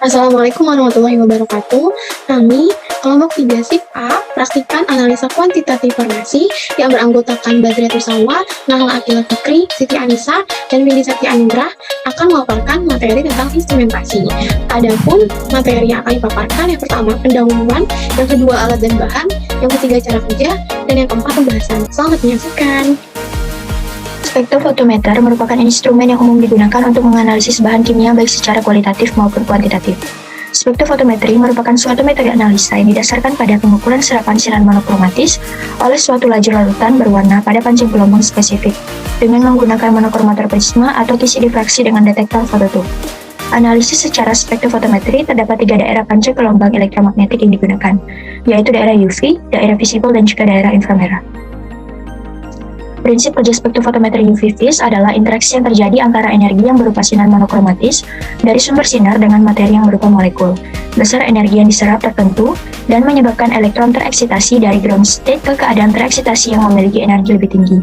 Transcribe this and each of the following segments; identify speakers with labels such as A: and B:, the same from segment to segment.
A: Assalamualaikum warahmatullahi wabarakatuh. Kami, kelompok 3 SIP A, praktikan analisa kuantitatif farmasi yang beranggotakan Badriatus Sawa, Nahal Akila Fikri, Siti Anissa, dan Windy Sakti Anugrah akan memaparkan materi tentang instrumentasi. Adapun materi yang akan dipaparkan yang pertama pendahuluan, yang kedua alat dan bahan, yang ketiga cara kerja, dan yang keempat pembahasan. Selamat menyaksikan.
B: Spektrofotometer merupakan instrumen yang umum digunakan untuk menganalisis bahan kimia baik secara kualitatif maupun kuantitatif. Spektrofotometri merupakan suatu metode analisa yang didasarkan pada pengukuran serapan sinar monokromatis oleh suatu lajur larutan berwarna pada pancing gelombang spesifik dengan menggunakan monokromator prisma atau kisi difraksi dengan detektor fototur. Analisis secara spektrofotometri terdapat 3 daerah pancing gelombang elektromagnetik yang digunakan, yaitu daerah UV, daerah visible, dan juga daerah inframerah. Prinsip kerja spektrofotometri UV phase adalah interaksi yang terjadi antara energi yang berupa sinar monokromatis dari sumber sinar dengan materi yang berupa molekul. Besar energi yang diserap tertentu dan menyebabkan elektron tereksitasi dari ground state ke keadaan tereksitasi yang memiliki energi lebih tinggi.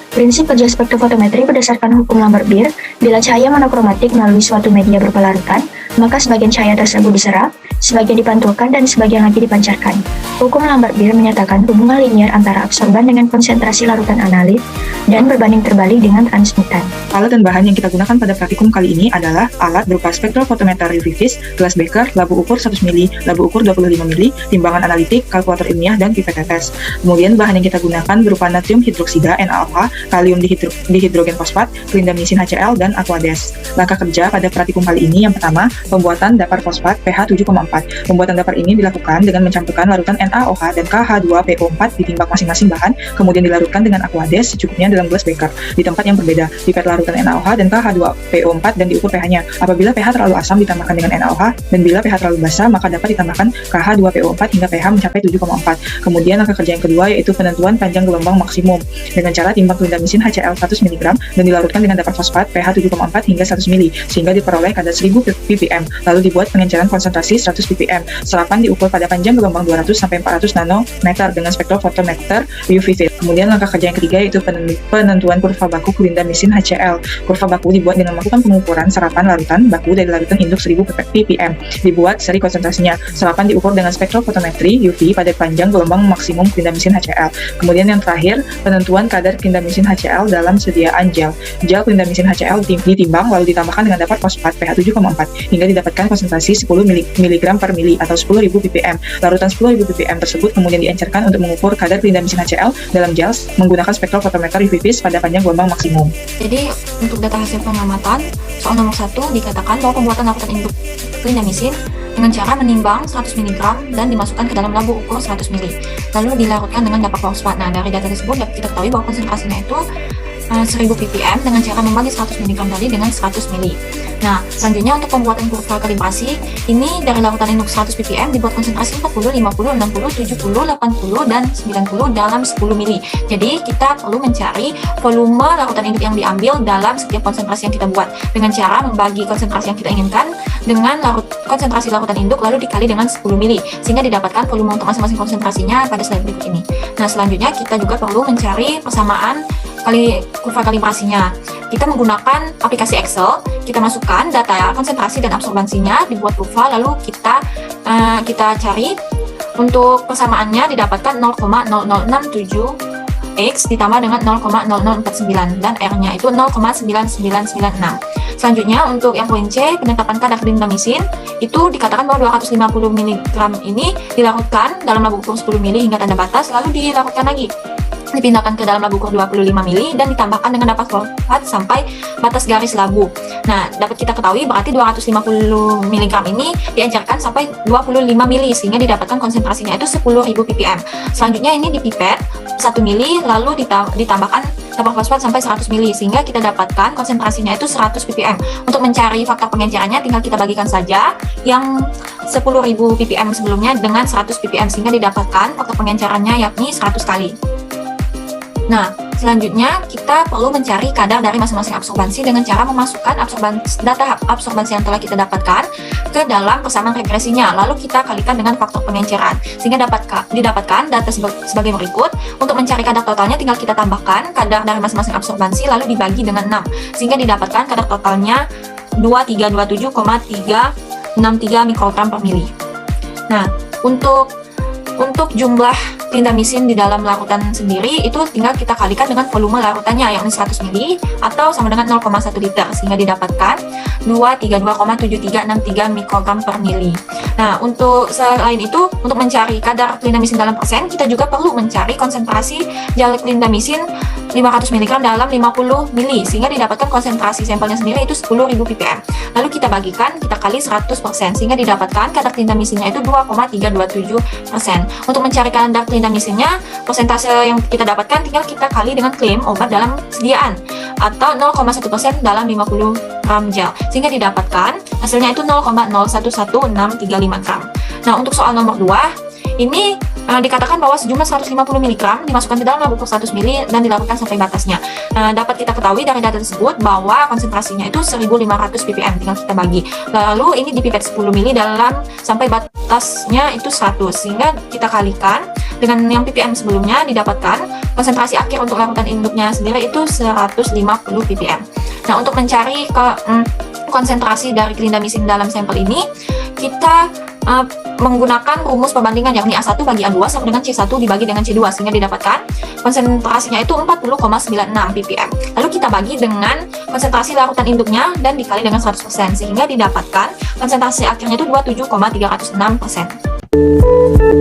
B: Prinsip kerja spektrofotometri berdasarkan hukum Lambert-Beer. Bila cahaya monokromatik melalui suatu media berupa larutan, maka sebagian cahaya tersebut diserap, sebagian dipantulkan, dan sebagian lagi dipancarkan. Hukum Lambert-Beer menyatakan hubungan linier antara absorban dengan konsentrasi larutan analit dan berbanding terbalik dengan transmitan.
C: Alat dan bahan yang kita gunakan pada praktikum kali ini adalah alat berupa spektrofotometer UV phase, gelas beker, labu ukur 100 mili, labu ukur 25 mili, timbangan analitik, kalkulator ilmiah, dan pipet tetes. Kemudian bahan yang kita gunakan berupa natrium hidroksida NaOH, kalium dihidrogen fosfat, clindamycin HCl, dan aquades. Langkah kerja pada praktikum kali ini yang pertama, pembuatan dapar fosfat pH 7,4. Pembuatan dapar ini dilakukan dengan mencampurkan larutan NaOH dan KH2PO4 ditimbang masing-masing bahan, kemudian dilarutkan dengan aquades secukupnya dalam gelas beker di tempat yang berbeda. Pipet larutan NaOH dan KH2PO4 dan diukur pH-nya. Apabila pH terlalu asam ditambahkan dengan NaOH, dan bila pH terlalu basa maka dapat ditambahkan KH2PO4 hingga pH mencapai 7,4. Kemudian langkah kerja yang kedua yaitu penentuan panjang gelombang maksimum dengan cara timbang clindamycin HCl 100 mg dan dilarutkan dengan dapar fosfat pH 7,4 hingga 100 mili sehingga diperoleh kadar 1000 ppm. Lalu dibuat pengenceran konsentrasi 100 ppm. Serapan diukur pada panjang gelombang 200 sampai 400 nanometer dengan spektrofotometer UV phase. Kemudian langkah kerja yang ketiga yaitu penentuan kurva baku clindamycin HCl. Kurva baku dibuat dengan melakukan pengukuran serapan larutan baku dari larutan induk 1000 ppm. Dibuat seri konsentrasinya. Serapan diukur dengan spektrofotometri UV pada panjang gelombang maksimum clindamycin HCl. Kemudian yang terakhir, penentuan kadar clindamycin HCl dalam sediaan gel. Gel clindamycin HCl ditimbang lalu ditambahkan dengan dapar fosfat pH 7,4 hingga didapatkan konsentrasi 10 mg per mili atau 10.000 ppm. Larutan 10.000 ppm tersebut kemudian diencerkan untuk mengukur kadar clindamycin HCl dalam gel menggunakan spektrofotometer UV phase pada panjang gelombang maksimum.
D: Jadi untuk data hasil pengamatan, soal nomor 1 dikatakan bahwa pembuatan larutan induk clindamycin dengan cara menimbang 100 mg dan dimasukkan ke dalam labu ukur 100 mili, lalu dilarutkan dengan dapar fosfat. Nah, dari data tersebut kita ketahui bahwa konsentrasinya itu 1000 ppm dengan cara membagi 100 mg tadi dengan 100 mili. Nah, selanjutnya untuk pembuatan kurva kalibrasi, ini dari larutan induk 100 ppm dibuat konsentrasi 40, 50, 60, 70, 80, dan 90 dalam 10 mili. Jadi, kita perlu mencari volume larutan induk yang diambil dalam setiap konsentrasi yang kita buat dengan cara membagi konsentrasi yang kita inginkan dengan konsentrasi larutan induk lalu dikali dengan 10 mili sehingga didapatkan volume untuk masing-masing konsentrasinya pada slide berikut ini. Nah, selanjutnya kita juga perlu mencari persamaan kurva kalibrasinya. Kita menggunakan aplikasi Excel, kita masukkan data konsentrasi dan absorbansinya, dibuat kurva, lalu kita cari untuk persamaannya didapatkan 0,0067 X ditambah dengan 0,0049 dan R-nya itu 0,9996. Selanjutnya untuk yang poin C, penetapan kadar clindamycin itu dikatakan bahwa 250 mg ini dilarutkan dalam labu ukur 10 mili hingga tanda batas, lalu dilarutkan lagi, dipindahkan ke dalam labu ukur 25 mili dan ditambahkan dengan dapar fosfat sampai batas garis labu. Nah, dapat kita ketahui berarti 250 mg ini diencerkan sampai 25 mili sehingga didapatkan konsentrasinya itu 10.000 ppm. Selanjutnya ini dipipet 1 mili lalu ditambahkan dapar fosfat sampai 100 mili sehingga kita dapatkan konsentrasinya itu 100 ppm. Untuk mencari faktor pengencerannya tinggal kita bagikan saja yang 10.000 ppm sebelumnya dengan 100 ppm sehingga didapatkan faktor pengencerannya yakni 100 kali. Nah, selanjutnya kita perlu mencari kadar dari masing-masing absorbansi dengan cara memasukkan data absorbansi yang telah kita dapatkan ke dalam persamaan regresinya, lalu kita kalikan dengan faktor pengenceran sehingga didapatkan data sebagai berikut. Untuk mencari kadar totalnya tinggal kita tambahkan kadar dari masing-masing absorbansi lalu dibagi dengan 6 sehingga didapatkan kadar totalnya 2327,363 mikrogram per mili. Nah, untuk jumlah clindamycin di dalam larutan sendiri itu tinggal kita kalikan dengan volume larutannya, yakni 100 ml atau sama dengan 0,1 liter, sehingga didapatkan 232,7363 mikrogram per mili. Nah, untuk selain itu, untuk mencari kadar clindamycin dalam persen, kita juga perlu mencari konsentrasi gel clindamycin 500 mg dalam 50 ml, sehingga didapatkan konsentrasi sampelnya sendiri itu 10.000 ppm. Lalu kita bagikan, kita kali 100%, sehingga didapatkan kadar clindamycinnya itu 2,327%. Untuk mencari kadar clindamycinnya, persentase yang kita dapatkan tinggal kita kali dengan klaim obat dalam sediaan, atau 0,1% dalam 50 gram gel, sehingga didapatkan hasilnya itu 0,011635 gram. Nah, untuk soal nomor 2, ini dikatakan bahwa sejumlah 150 mg dimasukkan ke dalam labu ukur 100 ml dan dilarutkan sampai batasnya. Dapat kita ketahui dari data tersebut bahwa konsentrasinya itu 1500 ppm, tinggal kita bagi. Lalu ini dipipet 10 ml dalam sampai batasnya itu 100, sehingga kita kalikan dengan yang ppm sebelumnya, didapatkan konsentrasi akhir untuk larutan induknya sendiri itu 150 ppm. Nah, untuk mencari konsentrasi dari clindamycin dalam sampel ini, kita menggunakan rumus perbandingan, yakni A1 bagi A2 sama dengan C1 dibagi dengan C2, sehingga didapatkan konsentrasinya itu 40,96 ppm. Lalu kita bagi dengan konsentrasi larutan induknya dan dikali dengan 100%, sehingga didapatkan konsentrasi akhirnya itu 27,306%.